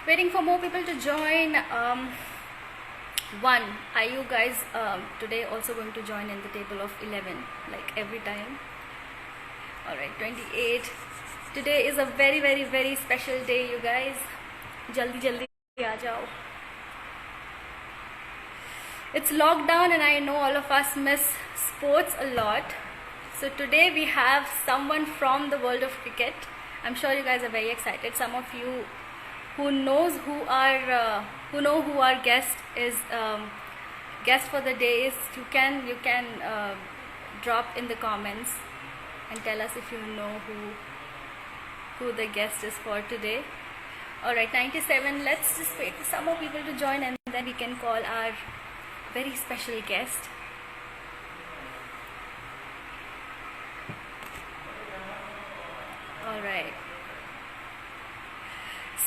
Waiting for more people to join. One, are you guys today also going to join in the table of 11 like every time? Alright, 28. Today is a very, very, very special day, you guys. Jaldi jaldi aa jao. It's lockdown and I know all of us miss sports a lot. So today we have someone from the world of cricket. I'm sure you guys are very excited. Some of you who know who our guest is, guest for the day is, you can drop in the comments and tell us if you know who the guest is for today. Alright, 97. Let's just wait for some more people to join and then we can call our very special guest. Alright.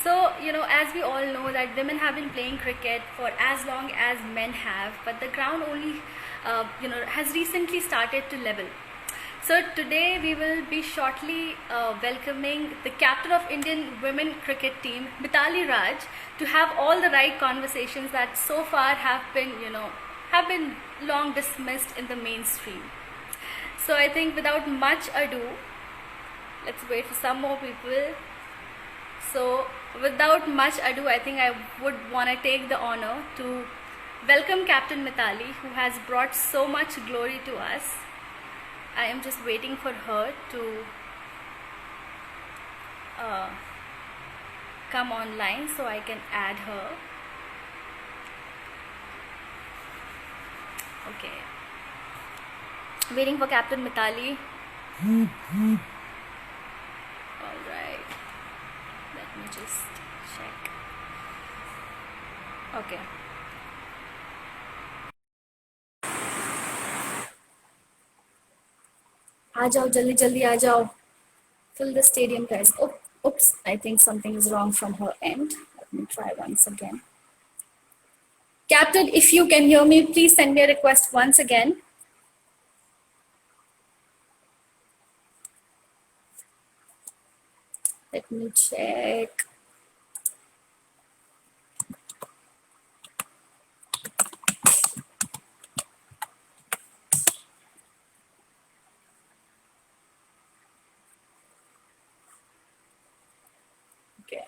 So, as we all know that women have been playing cricket for as long as men have, but the ground only, has recently started to level. So today we will be shortly welcoming the captain of Indian women cricket team, Mithali Raj, to have all the right conversations that so far have been long dismissed in the mainstream. So I think without much ado, let's wait for some more people. So without much ado, I think I would want to take the honor to welcome Captain Mithali, who has brought so much glory to us. I am just waiting for her to come online so I can add her. Okay. Waiting for Captain Mithali. Alright. Let me just check. Okay. आ जाओ जल्दी जल्दी आ जाओ. Fill the stadium, guys. Oh, oops, I think something is wrong from her end. Let me try once again. Captain, if you can hear me, please send me a request once again. Let me check. Okay.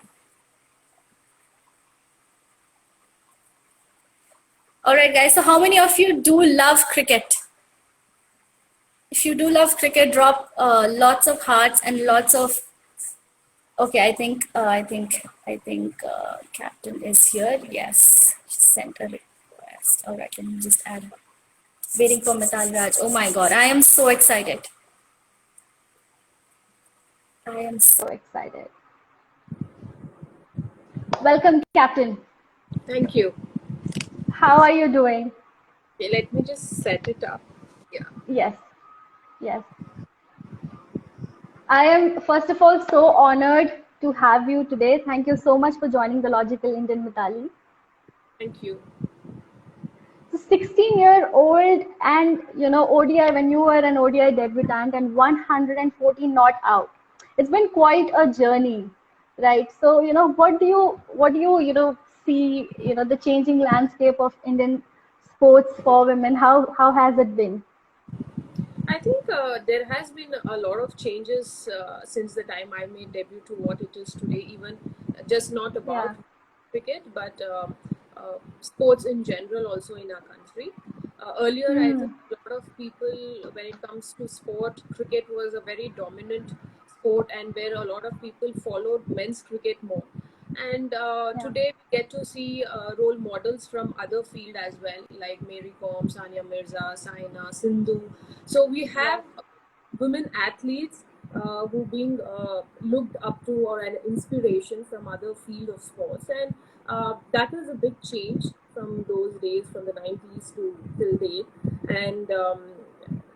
All right, guys. So how many of you do love cricket? If you do love cricket, drop lots of hearts and lots of. Okay, I think Captain is here. Yes, she sent a request. All right, let me just add her. Waiting for Mithali Raj. Oh my God, I am so excited. I am so excited. Welcome, Captain. Thank you. How are you doing? Okay, let me just set it up. Yeah. Yes, yes. I am, first of all, so honored to have you today. Thank you so much for joining the Logical Indian, Mithali. Thank you. So 16-year-old and, ODI, when you were an ODI debutant and 114 not out. It's been quite a journey, right? So, what do you see, the changing landscape of Indian sports for women? How has it been? I think there has been a lot of changes since the time I made debut to what it is today, even just not about cricket, but sports in general also in our country. Earlier, I think a lot of people, when it comes to sport, cricket was a very dominant sport and where a lot of people followed men's cricket more. And today we get to see role models from other field as well, like Mary Kom, Sania Mirza, Saina, Sindhu. So we have women athletes who being looked up to or an inspiration from other field of sports, and that is a big change from those days, from the 90s to till date. And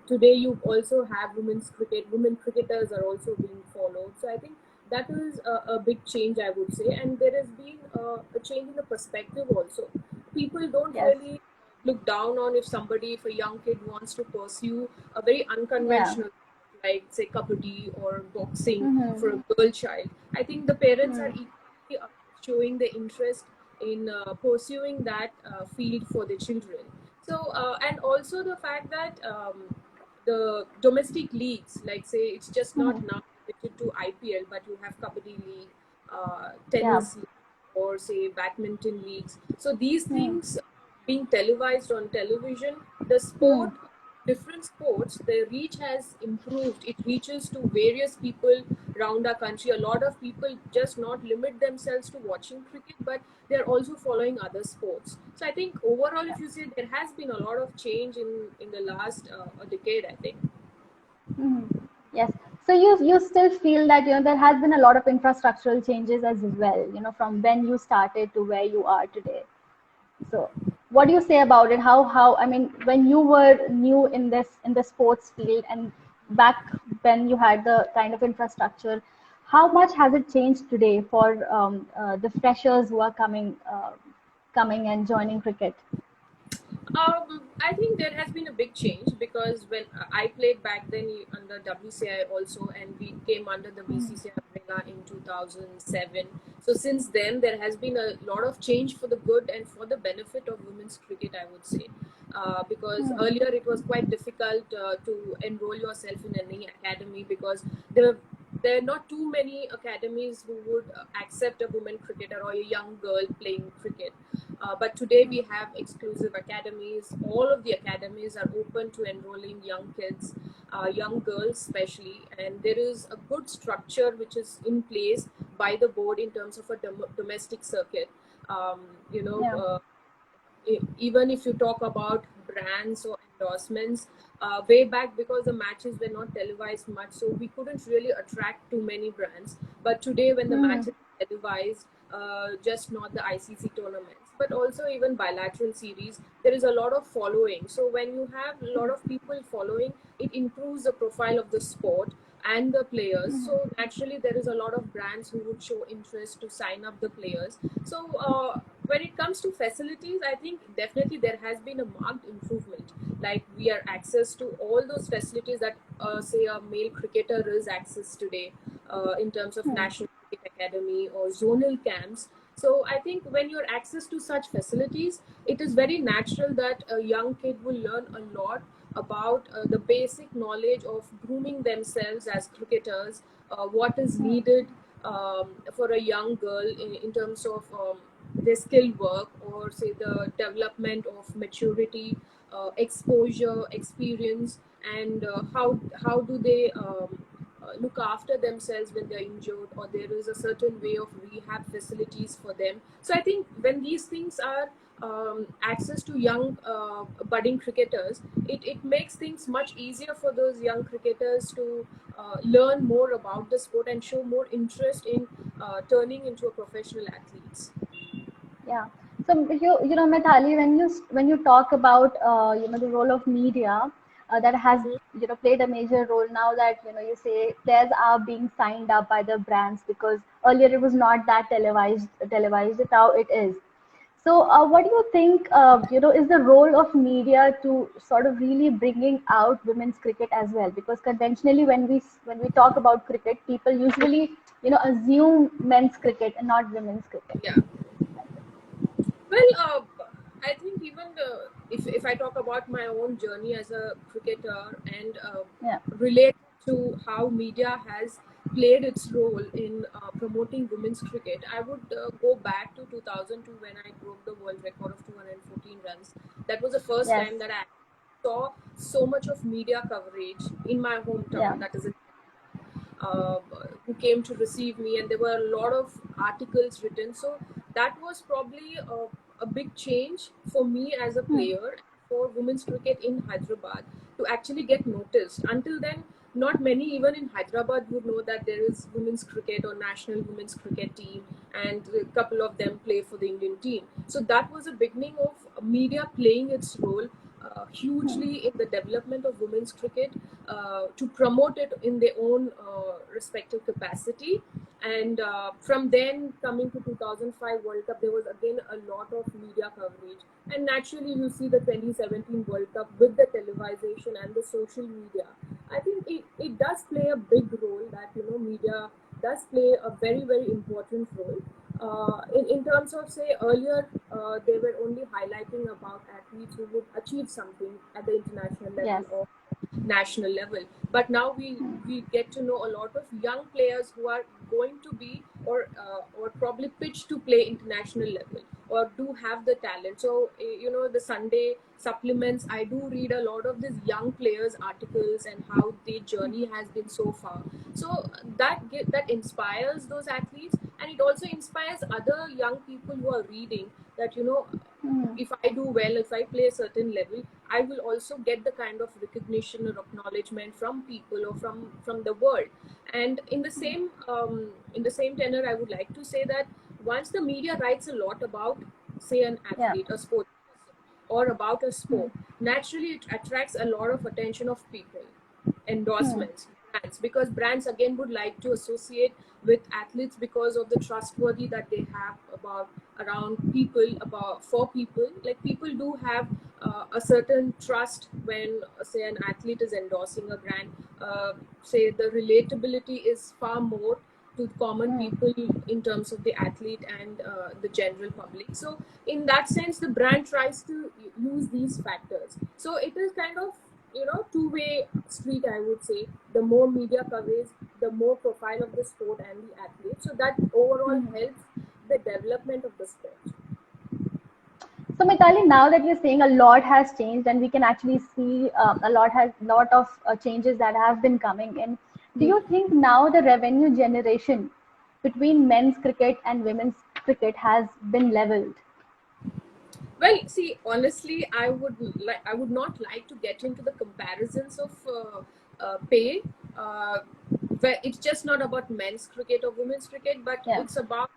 today you also have women's cricket. Women cricketers are also being followed. So I think that is a big change, I would say. And there has been a change in the perspective also. People don't really look down on if a young kid wants to pursue a very unconventional, like say kabaddi or boxing for a girl child. I think the parents are equally showing the interest in pursuing that field for the children. So and also the fact that the domestic leagues, like say it's just not Mhm. now limited to IPL, but you have Kabaddi League, Yeah. tennis league, or say badminton leagues. So these Hmm. things being televised on television, the Hmm. sport, different sports, the reach has improved. It reaches to various people around our country. A lot of people just not limit themselves to watching cricket, but they're also following other sports. So I think overall, if you say, there has been a lot of change in the last a decade, I think. Mhm. Yes. So you still feel that there has been a lot of infrastructural changes as well, from when you started to where you are today. So what do you say about it? How I mean, when you were new in the sports field and back when you had the kind of infrastructure, how much has it changed today for the freshers who are coming and joining cricket? I think there has been a big change, because when I played back then under WCI also, and we came under the BCCI umbrella in 2007. So since then, there has been a lot of change for the good and for the benefit of women's cricket, I would say. Because Hmm. earlier it was quite difficult to enroll yourself in any academy, because there are not too many academies who would accept a woman cricketer or a young girl playing cricket. But today we have exclusive academies. All of the academies are open to enrolling young kids, young girls especially, and there is a good structure which is in place by the board in terms of a domestic circuit. Um, you know, Yeah. even if you talk about brands or endorsements, way back, because the matches were not televised much, so we couldn't really attract too many brands. But today, when the Hmm. matches are televised, just not the ICC tournaments, but also even bilateral series, there is a lot of following. So when you have a lot of people following, it improves the profile of the sport and the players. So naturally, there is a lot of brands who would show interest to sign up the players. So when it comes to facilities, I think definitely there has been a marked improvement. Like we are access to all those facilities that say a male cricketer is access today, in terms of Hmm. National Cricket Academy or zonal camps. So I think when you're access to such facilities, it is very natural that a young kid will learn a lot about the basic knowledge of grooming themselves as cricketers, what is needed for a young girl in terms of their skill work, or say the development of maturity, exposure, experience, and how do they look after themselves when they're injured, or there is a certain way of rehab facilities for them. So I think when these things are access to young budding cricketers, it makes things much easier for those young cricketers to learn more about the sport and show more interest in turning into a professional athletes. Yeah. So Mithali, when you talk about the role of media that has Mhm. played a major role now that you say players are being signed up by the brands because earlier it was not that televised it now it is. So what do you think is the role of media to sort of really bringing out women's cricket as well? Because conventionally when we talk about cricket, people usually assume men's cricket and not women's cricket. Yeah. Well, I think even if I talk about my own journey as a cricketer, and Yeah. relate to how media has played its role in promoting women's cricket, I would go back to 2002 when I broke the world record of 214 runs. That was the first Yes. time that I saw so much of media coverage in my Yeah. hometown, that is uh, who came to receive me, and there were a lot of articles written. So that was probably a big change for me as a Hmm. player, for women's cricket in Hyderabad to actually get noticed. Until then, not many even in Hyderabad would know that there is women's cricket or national women's cricket team, and a couple of them play for the Indian team. So that was a beginning of media playing its role Hmm. hugely in the development of women's cricket, to promote it in their own respective capacity. And from then, coming to 2005 World Cup, there was again a lot of media coverage. And naturally, you see the 2017 World Cup with the televisation and the social media. I think it does play a big role, that media does play a very, very important role. In terms of, say, earlier, they were only highlighting about athletes who would achieve something at the international level Yes. or national level. But now we get to know a lot of young players who are going to be or probably pitched to play international level or do have the talent. So the Sunday supplements, I do read a lot of these young players articles and how their journey has been so far. So that inspires those athletes, and it also inspires other young people who are reading that Mm. if I do well, if I play a certain level, I will also get the kind of recognition or acknowledgement from people or from the world. And in the same tenor, I would like to say that once the media writes a lot about, say, an Yeah. athlete, a sport or about a Mm. sport, naturally it attracts a lot of attention of people, Mm. endorsements, brands, because brands again would like to associate with athletes because of the trustworthy that they have about around people, about for people. Like, people do have a certain trust when, say, an athlete is endorsing a brand. Say the relatability is far more to common Mm. people in terms of the athlete and the general public. So in that sense, the brand tries to use these factors. So it is kind of two-way street, I would say. The more media coverage, the more profile of the sport and the athlete, so that overall Mm. helps the development of the sport. So Mitali, now that you're saying a lot has changed and we can actually see lot of changes that have been coming in, do Hmm. you think now the revenue generation between men's cricket and women's cricket has been leveled? Well, see, honestly, I would not like to get into the comparisons of pay. Uh, where it's just not about men's cricket or women's cricket, but Yeah. it's about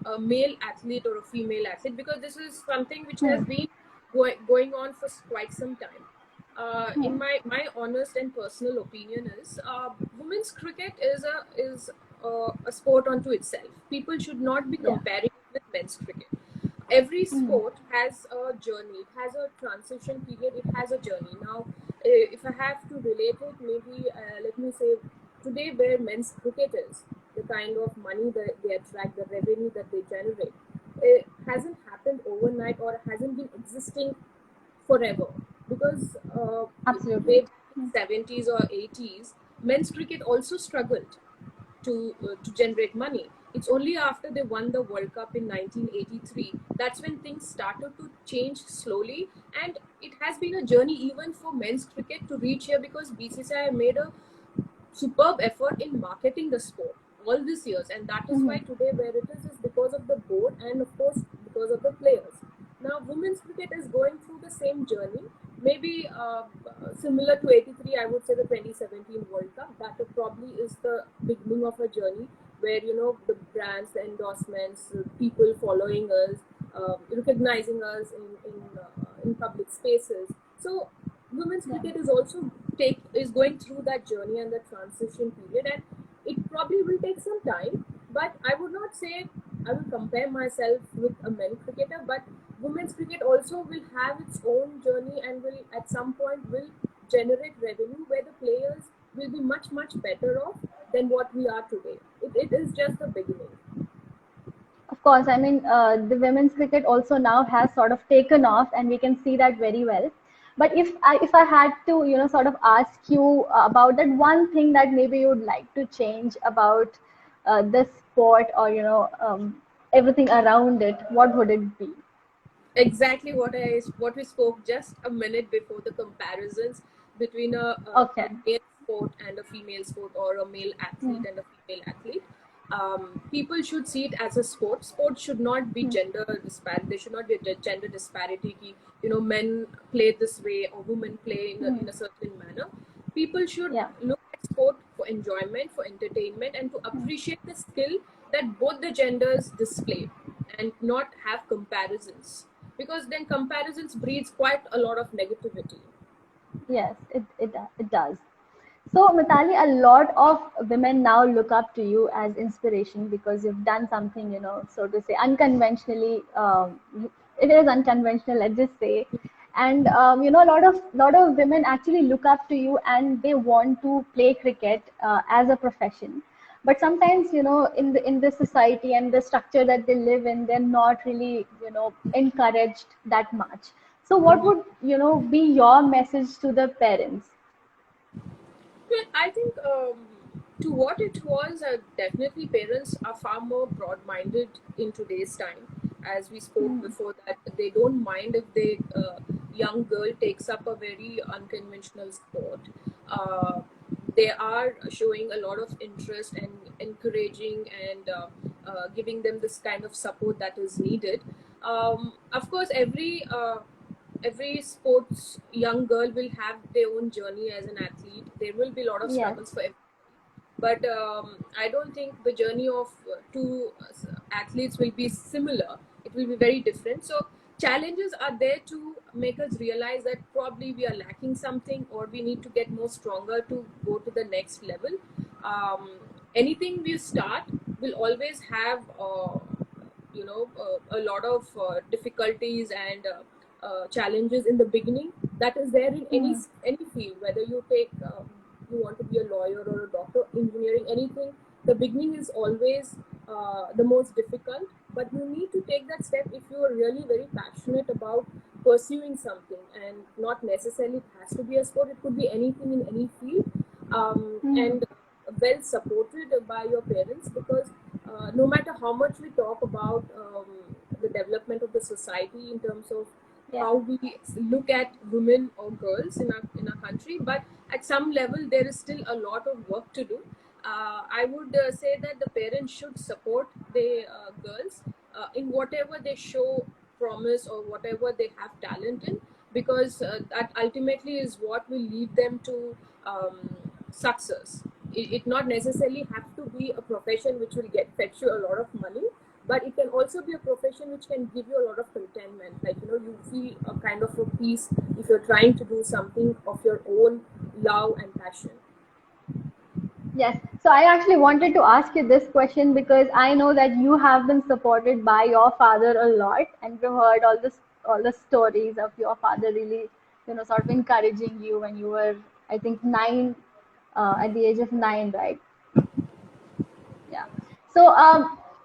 a male athlete or a female athlete, because this is something which has Hmm. been going on for quite some time. In Hmm. my honest and personal opinion is, women's cricket is a sport unto itself. People should not be Yeah. comparing it with men's cricket. Every Hmm. sport has a journey, it has a transition period, it has a journey. Now, if I have to relate it, maybe let me say, today where men's cricket is, the kind of money that they attract, the revenue that they generate, it hasn't happened overnight or hasn't been existing forever, because Absolutely. way back in 70s or 80s, men's cricket also struggled to generate money. It's only after they won the World Cup in 1983 that's when things started to change slowly, and it has been a journey even for men's cricket to reach here, because BCCI made a superb effort in marketing the sport all these years, and that is why Hmm. today where it is because of the board and of course because of the players. Now women's cricket is going through the same journey, maybe similar to 83. I would say the 2017 World Cup, that probably is the beginning of a journey where the brands, the endorsements, people following us, recognizing us in public spaces. So women's Yeah. cricket is also is going through that journey and the transition period, and it probably will take some time. But I would not say I will compare myself with a male cricketer, but women's cricket also will have its own journey and will at some point will generate revenue where the players will be much better off than what we are today. It is just the beginning. Of course, I mean, the women's cricket also now has sort of taken off, and we can see that very well. But if I had to, sort of ask you about that one thing that maybe you would like to change about this sport, or everything around it, what would it be? Exactly what we spoke just a minute before, the comparisons between a Okay. male sport and a female sport, or a male athlete Hmm. and a female athlete. People should see it as a sport. Sport should not be Hmm. gender disparity. There should not be a gender disparity. Men play this way or women play Hmm. in a certain manner. People should Yeah. look at sport for enjoyment, for entertainment, and to Hmm. appreciate the skill that both the genders display, and not have comparisons, because then comparisons breeds quite a lot of negativity. Yes, it does. So, Mitali, a lot of women now look up to you as inspiration because you've done something, so to say, unconventionally. It is unconventional, let's just say, and a lot of women actually look up to you and they want to play cricket as a profession. but sometimes, in the society and the structure that they live in, they're not really, encouraged that much. So what would, be your message to the parents? Well, I think to what it was, definitely parents are far more broad-minded in today's time. As we spoke Hmm. before, that they don't mind if the young girl takes up a very unconventional sport. Uh, they are showing a lot of interest and encouraging and giving them this kind of support that is needed. Of course, every sports young girl will have their own journey as an athlete. There will be a lot of Yes. struggles for every, but I don't think the journey of two athletes will be similar. It will be very different. So challenges are there to make us realize that probably we are lacking something, or we need to get more stronger to go to the next level. um, Anything we start will always have a lot of difficulties and challenges in the beginning. That is there in Hmm. any field, whether you take you want to be a lawyer or a doctor, engineering, anything. The beginning is always the most difficult, but you need to take that step if you are really very passionate about pursuing something, and not necessarily it has to be a sport. It could be anything in any field, Hmm. and well supported by your parents, because no matter how much we talk about the development of the society in terms of Yeah. how we look at women or girls in our country, but at some level there is still a lot of work to do. I would say that the parents should support the girls in whatever they show promise or whatever they have talent in, because that ultimately is what will lead them to success. It not necessarily have to be a profession which will get fetch you a lot of money, but it can also be a profession which can give you a lot of contentment. Like, you feel a kind of a peace if you're trying to do something of your own love and passion. Yes. So I actually wanted to ask you this question because I know that you have been supported by your father a lot, and we've heard all the stories of your father really, sort of encouraging you when you were, I think, 9, at the age of 9, right? Yeah. So,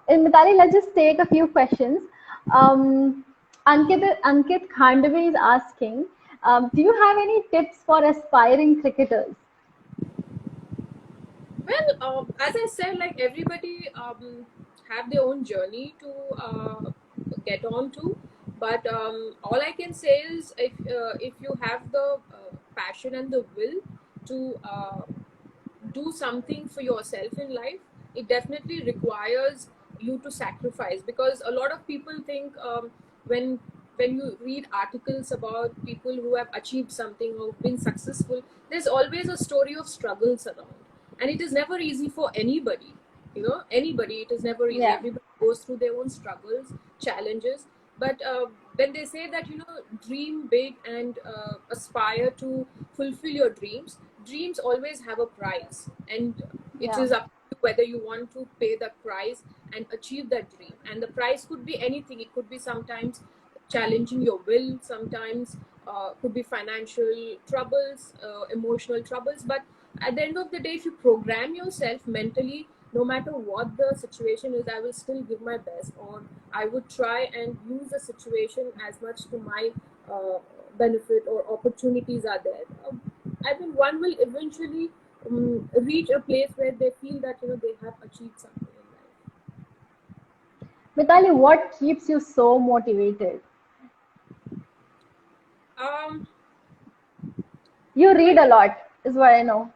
in Mitali, let's just take a few questions. Ankit Khandvi is asking, do you have any tips for aspiring cricketers? Well, as I said, like everybody have their own journey to get on to, but all I can say is if you have the passion and the will to do something for yourself in life, it definitely requires you to sacrifice, because a lot of people think when when you read articles about people who have achieved something or been successful, there's always a story of struggles around, and it is never easy for anybody. Anybody, it is never easy. Yeah. Everybody goes through their own struggles, challenges, but when they say that, dream big and aspire to fulfill your dreams, dreams always have a price, and it Yeah. is up to you whether you want to pay that price and achieve that dream. And the price could be anything. It could be sometimes challenging your will, sometimes could be financial troubles, emotional troubles, but at the end of the day, if you program yourself mentally, no matter what the situation is, I will still give my best, or I would try and use the situation as much to my uh, benefit, or opportunities are there. I think one will eventually reach a place where they feel that they have achieved something in life. Mitali, what keeps you so motivated? Um, You well, read a lot, is what I know.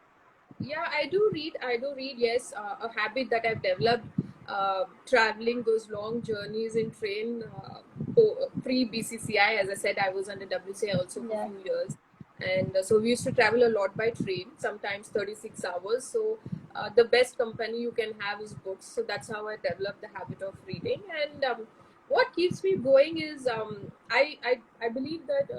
yeah, I do read, yes. A habit that I've developed, traveling those long journeys in train, pre BCCI. As I said, I was under WCI also for a Yeah. few years, and so we used to travel a lot by train, sometimes 36 hours. So the best company you can have is books. So that's how I developed the habit of reading. And what keeps me going is, I believe that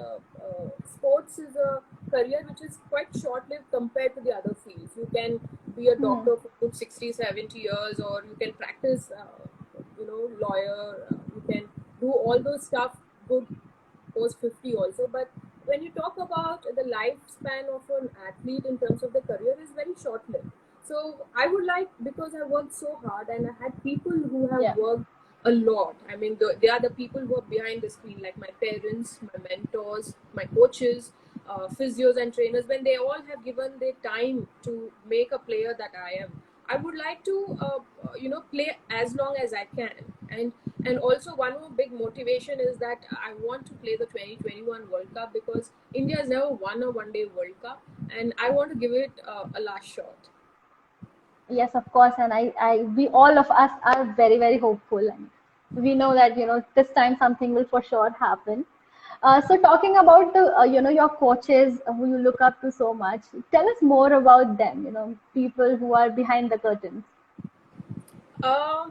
sports is a career which is quite short lived compared to the other fields. You can be a Hmm. doctor for good 60, 70 years, or you can practice, lawyer, you can do all those stuff good post 50 also. But when you talk about the lifespan of an athlete in terms of the career, is very short lived. So I would like, because I worked so hard and I had people who have Yeah. worked a lot. I mean, they are the people who are behind the screen, like my parents, my mentors, my coaches, physios and trainers. When they all have given their time to make a player that I am, I would like to, play as long as I can. And also one more big motivation is that I want to play the 2021 World Cup, because India has never won a one-day World Cup, and I want to give it a last shot. Yes, of course, and we all of us are very, very hopeful, and we know that this time something will for sure happen. So, talking about the your coaches who you look up to so much, tell us more about them. People who are behind the curtains. Uh,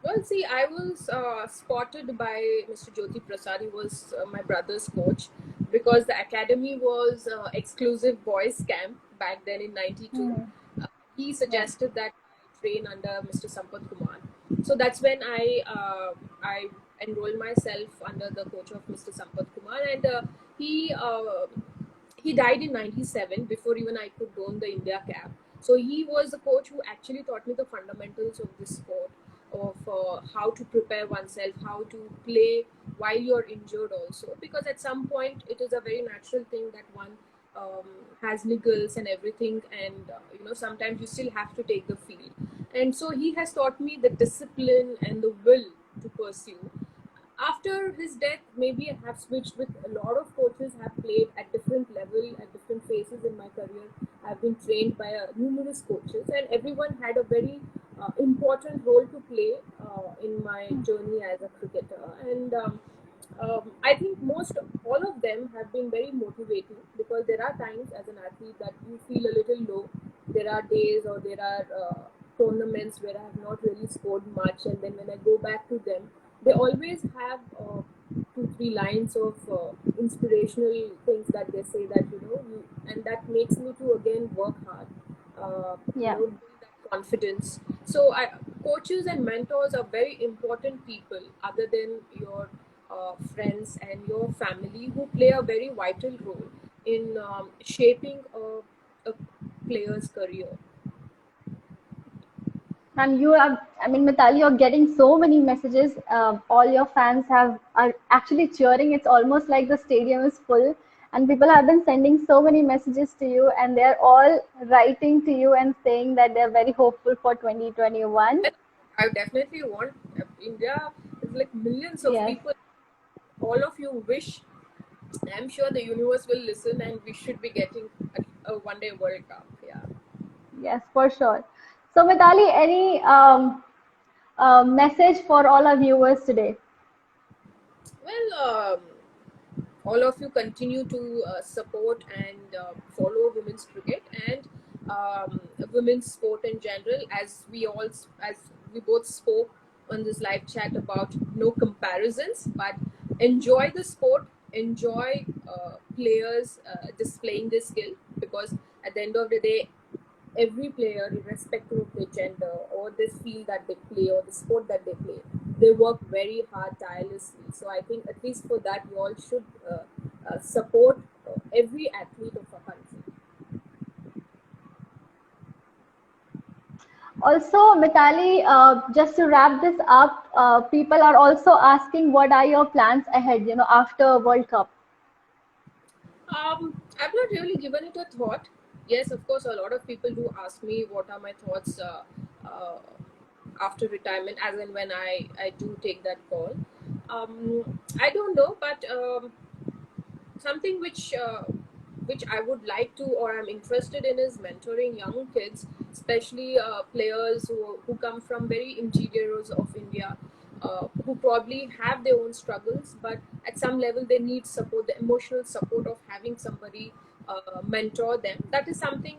well, see, I was spotted by Mr. Jyoti Prasad. He was my brother's coach, because the academy was exclusive boys camp back then in '92. Hmm. Uh, he Yeah. suggested that I train under Mr. Sampath Kumar. So that's when I enrolled myself under the coach of Mr. Sampath Kumar, and he uh, he died in '97 before even I could don the India cap. So he was the coach who actually taught me the fundamentals of this sport, of how to prepare oneself, how to play while you're injured also. Because at some point it is a very natural thing that one has niggles and everything, and sometimes you still have to take the field. And so he has taught me the discipline and the will to pursue. After his death, maybe I have switched with a lot of coaches, have played at different level, at different phases in my career. I've been trained by numerous coaches, and everyone had a very important role to play in my journey as a cricketer. And I think most all of them have been very motivating, because there are times as an athlete that you feel a little low. There are days, or there are tournaments where I have not really scored much, and then when I go back to them, they always have 2 3 lines of inspirational things that they say, that and that makes me to again work hard, Yeah. build that confidence. So coaches and mentors are very important people, other than your friends and your family, who play a very vital role in shaping a player's career. And you have, I mean, Mitali, you're getting so many messages. All your fans are actually cheering. It's almost like the stadium is full, and people have been sending so many messages to you, and they're all writing to you and saying that they're very hopeful for 2021. And I definitely want, India is like millions of Yes, people. All of you wish. I'm sure the universe will listen, and we should be getting a one-day World Cup. Yeah. yes, for sure. So, Mitali, any message for all our viewers today? Well, all of you continue to support and follow women's cricket and women's sport in general, as we both spoke on this live chat about no comparisons, but enjoy the sport, enjoy players displaying their skill, because at the end of the day, every player, irrespective of their gender or the field that they play or the sport that they play, they work very hard, tirelessly. So I think at least for that, we all should support every athlete of our country. Also, Mitali, just to wrap this up, people are also asking what are your plans ahead, after World Cup? I've not really given it a thought. Yes, of course, a lot of people do ask me what are my thoughts uh, after retirement, as and when I do take that call. I don't know, but something which I would like to, or I'm interested in, is mentoring young kids, especially players who come from very interiors of India, who probably have their own struggles, but at some level they need support, the emotional support of having somebody mentor them. That is something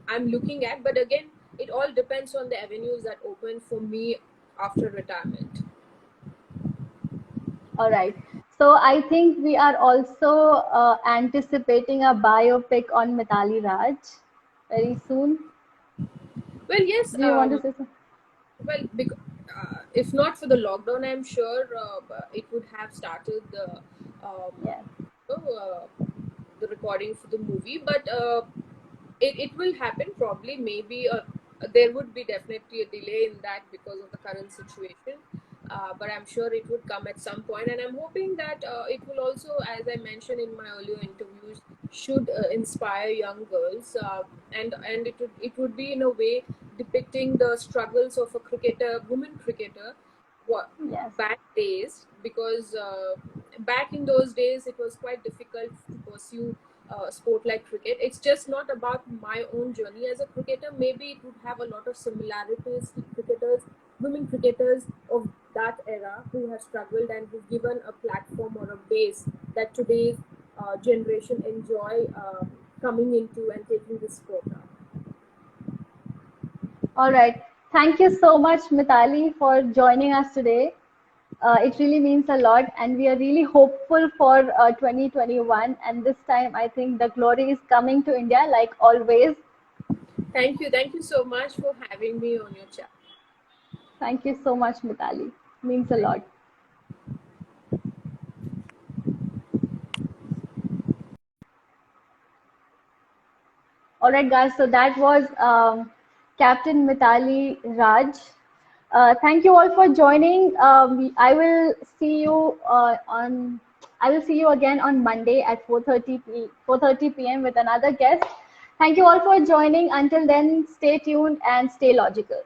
I'm looking at, but again, it all depends on the avenues that open for me after retirement. All right. So I think we are also anticipating a biopic on Mitali Raj very soon. Well, yes. Do you want to say something? Well, if not for the lockdown, I'm sure it would have started Yeah. the recording for the movie. But it will happen probably, maybe. there would be definitely a delay in that because of the current situation. But I'm sure it would come at some point, and I'm hoping that it will also, as I mentioned in my earlier interviews, should inspire young girls, and it would be in a way depicting the struggles of a cricketer, woman cricketer, what Yes. back days, because back in those days it was quite difficult to pursue sport like cricket. It's just not about my own journey as a cricketer. Maybe it would have a lot of similarities to cricketers, women cricketers of that era who have struggled and who've given a platform or a base that today's generation enjoy coming into and taking this sport up. All right. Thank you so much, Mitali, for joining us today. It really means a lot, and we are really hopeful for 2021. And this time, I think the glory is coming to India, like always. Thank you so much for having me on your chat. Thank you so much, Mitali. Means a lot. All right, guys. So that was Captain Mitali Raj. Thank you all for joining. I will see you on. I will see you again on Monday at 4:30 p.m. with another guest. Thank you all for joining. Until then, stay tuned and stay logical.